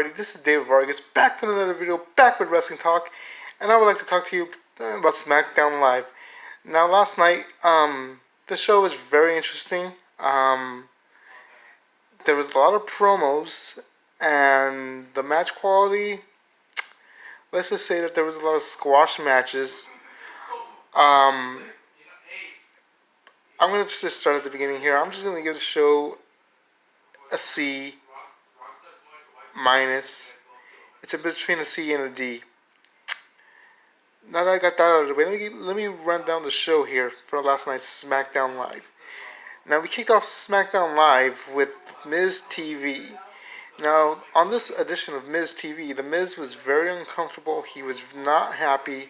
everybody, this is Dave Vargas, back with another video, back with Wrestling Talk, and I would like to talk to you about SmackDown Live. Now, last night, the show was very interesting. There was a lot of promos, and the match quality, let's just say that there was a lot of squash matches. Um, I'm going to just start at the beginning here. I'm just going to give the show a C minus. It's a bit between a C and a D. Now that I got that out of the way, let me run down the show here for last night's SmackDown Live. Now, we kicked off SmackDown Live with Miz TV. Now, on this edition of Miz TV, The Miz was very uncomfortable. He was not happy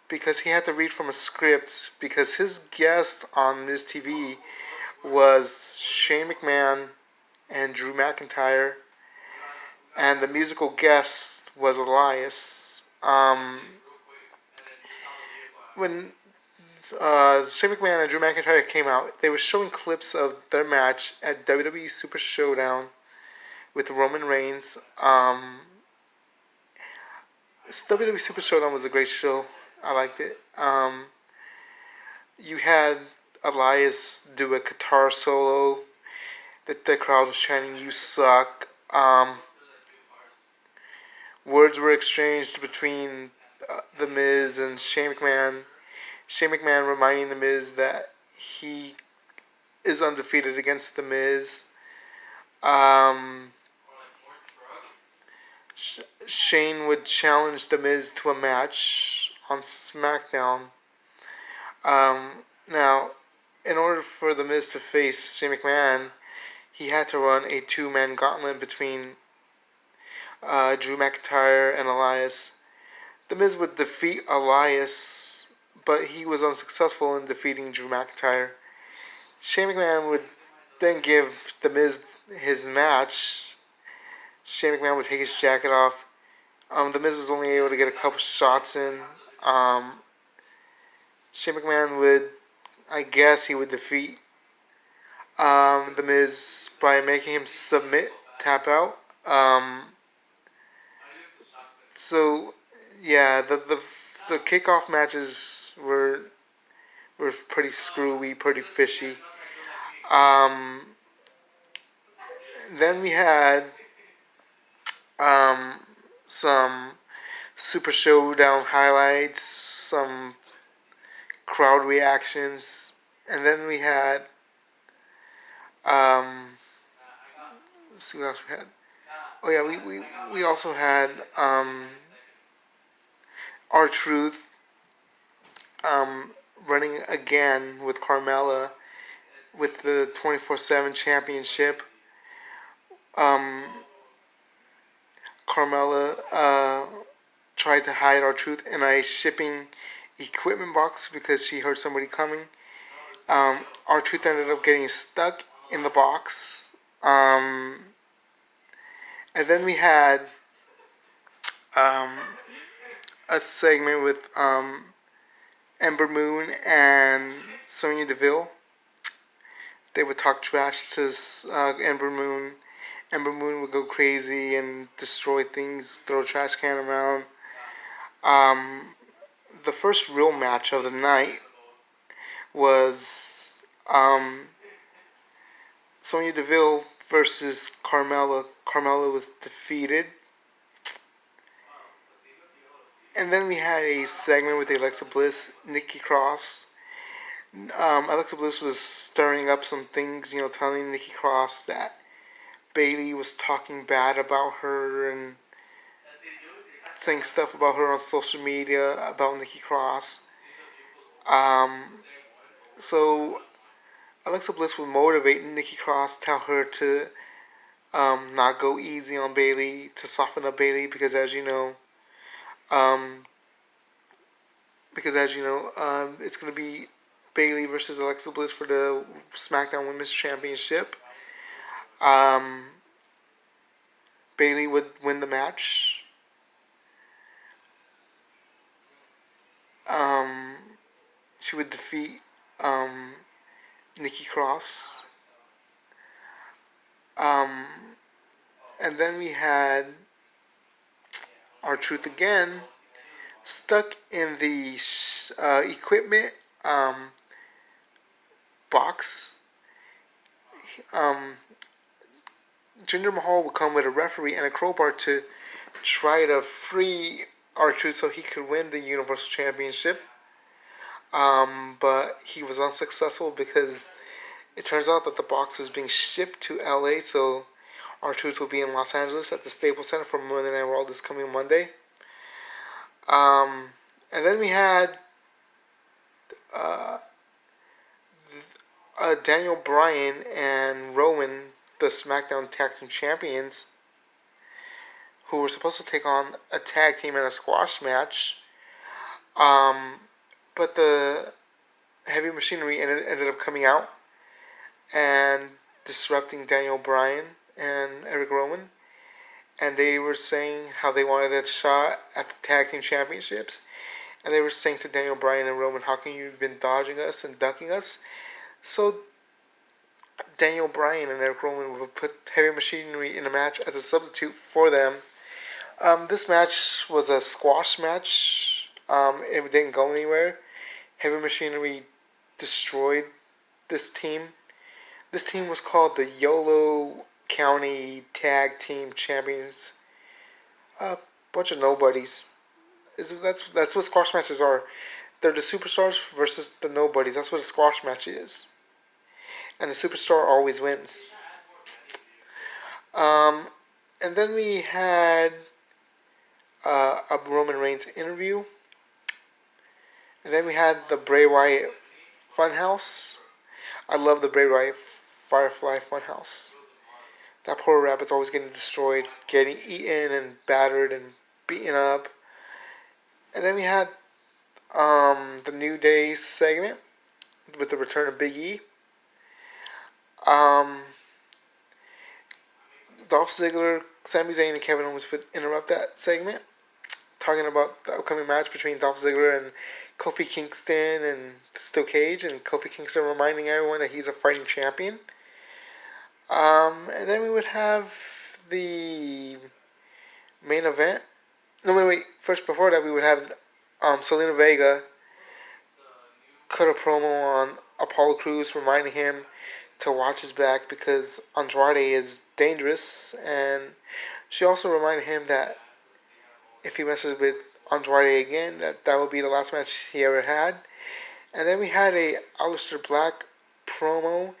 because he had to read from a script because his guest on Miz TV was Shane McMahon and Drew McIntyre, and the musical guest was Elias. When Shane McMahon and Drew McIntyre came out, they were showing clips of their match at WWE Super Showdown with Roman Reigns. WWE Super Showdown was a great show. I liked it. You had Elias do a guitar solo that the crowd was chanting, "You suck." Words were exchanged between The Miz and Shane McMahon. Shane McMahon reminding The Miz that he is undefeated against The Miz. Shane would challenge The Miz to a match on SmackDown. Now, in order for The Miz to face Shane McMahon, he had to run a two-man gauntlet between Drew McIntyre and Elias. The Miz would defeat Elias, but he was unsuccessful in defeating Drew McIntyre. Shane McMahon would then give The Miz his match. Shane McMahon would take his jacket off. The Miz was only able to get a couple shots in. Shane McMahon would, I guess he would defeat The Miz by making him submit, tap out. So, yeah, the kickoff matches were pretty screwy, pretty fishy. Then we had some Super Showdown highlights, some crowd reactions, and then we had let's see what else we had. Oh yeah, we also had R-Truth running again with Carmella with the 24/7 championship. Carmella tried to hide R-Truth in a shipping equipment box because she heard somebody coming. R-Truth ended up getting stuck in the box. And then we had a segment with Ember Moon and Sonya Deville. They would talk trash to Ember Moon. Ember Moon would go crazy and destroy things, throw a trash can around. The first real match of the night was Sonya Deville versus Carmella. Carmella was defeated. And then we had a segment with Alexa Bliss, Nikki Cross. Alexa Bliss was stirring up some things, telling Nikki Cross that Bayley was talking bad about her and saying stuff about her on social media about Nikki Cross. So Alexa Bliss would motivate Nikki Cross, tell her to not go easy on Bayley, to soften up Bayley because as you know, it's going to be Bayley versus Alexa Bliss for the SmackDown Women's Championship. Bayley would win the match. She would defeat Nikki Cross. And then we had R-Truth again, stuck in the equipment um, box. Um, Jinder Mahal would come with a referee and a crowbar to try to free R-Truth so he could win the Universal Championship. But he was unsuccessful because it turns out that the box was being shipped to LA, so R-Truth will be in Los Angeles at the Staples Center for Monday Night Raw this coming Monday. And then we had uh, Daniel Bryan and Rowan, the SmackDown Tag Team Champions, who were supposed to take on a tag team in a squash match. But the heavy machinery ended up coming out and disrupting Daniel Bryan and Eric Rowan. And they were saying how they wanted a shot at the tag team championships. And they were saying to Daniel Bryan and Roman, how come you've been dodging us and ducking us? So Daniel Bryan and Eric Rowan would put heavy machinery in a match as a substitute for them. This match was a squash match. It didn't go anywhere. Heavy machinery destroyed this team. This team was called the Yolo County Tag Team Champions. A bunch of nobodies. That's what squash matches are. They're the superstars versus the nobodies. That's what a squash match is. And the superstar always wins. And then we had a Roman Reigns interview. And then we had the Bray Wyatt Funhouse. I love the Bray Wyatt Firefly Funhouse. That poor rabbit's always getting destroyed, getting eaten and battered and beaten up. And then we had the New Day segment with the return of Big E. Dolph Ziggler, Sami Zayn, and Kevin Owens would interrupt that segment, talking about the upcoming match between Dolph Ziggler and Kofi Kingston and Steel Cage, and Kofi Kingston reminding everyone that he's a fighting champion. And then we would have the main event. No, wait. First, before that, we would have Selena Vega cut a promo on Apollo Crews, reminding him to watch his back because Andrade is dangerous. And she also reminded him that if he messes with Andrade again, that would be the last match he ever had. And then we had a Aleister Black promo.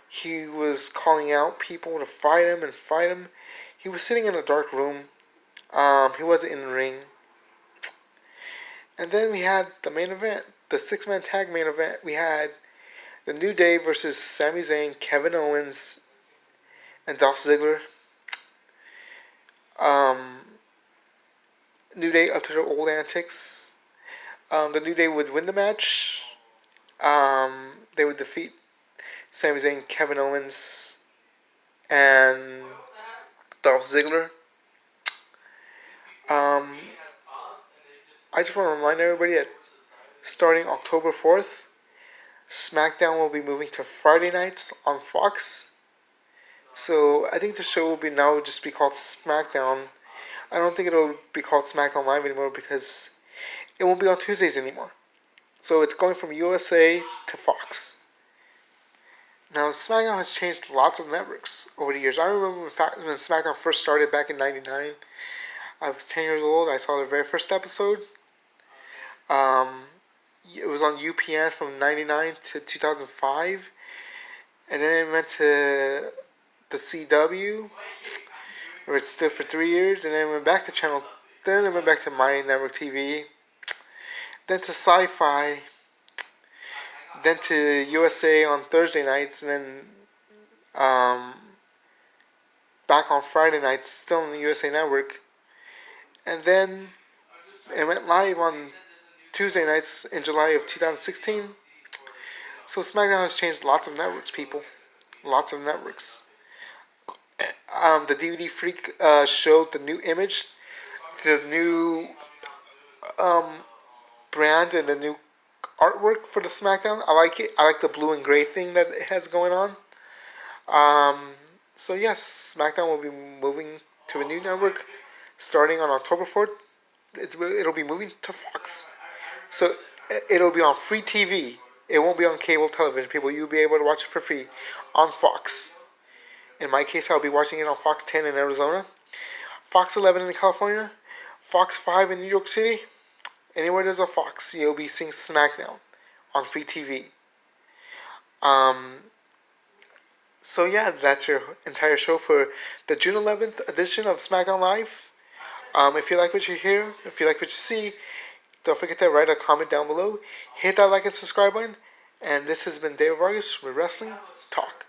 He was calling out people to fight him and fight him. He was sitting in a dark room. He wasn't in the ring. And then we had the main event, the 6-man tag main event. We had the New Day versus Sami Zayn, Kevin Owens, and Dolph Ziggler. New Day up to their old antics. The New Day would win the match. They would defeat Sami Zayn, Kevin Owens, and Dolph Ziggler. I just want to remind everybody that starting October 4th, SmackDown will be moving to Friday nights on Fox. So I think the show will now just be called SmackDown. I don't think it'll be called SmackDown Live anymore because it won't be on Tuesdays anymore. So it's going from USA to Fox. Now, SmackDown has changed lots of networks over the years. I remember when SmackDown first started back in '99. I was 10 years old. I saw the very first episode. It was on UPN from 99 to 2005. And then it went to the CW, where it stood for 3 years. And then it went back to Channel. Then it went back to My Network TV. Then to Sci-Fi. Then to USA on Thursday nights. And then back on Friday nights, still on the USA Network. And then it went live on Tuesday nights in July of 2016. So SmackDown has changed lots of networks, people. Lots of networks. The DVD Freak showed the new image, the new brand, and the new artwork for the SmackDown. I like it. I like the blue and gray thing that it has going on. So yes, SmackDown will be moving to a new network starting on October 4th. It'll be moving to Fox. So it'll be on free TV. It won't be on cable television. People, you'll be able to watch it for free on Fox. In my case, I'll be watching it on Fox 10 in Arizona, Fox 11 in California, Fox 5 in New York City. Anywhere there's a Fox, you'll be seeing SmackDown on free TV. So yeah, that's your entire show for the June 11th edition of SmackDown Live. If you like what you hear, if you like what you see, don't forget to write a comment down below. Hit that like and subscribe button. And this has been David Vargas with Wrestling Talk.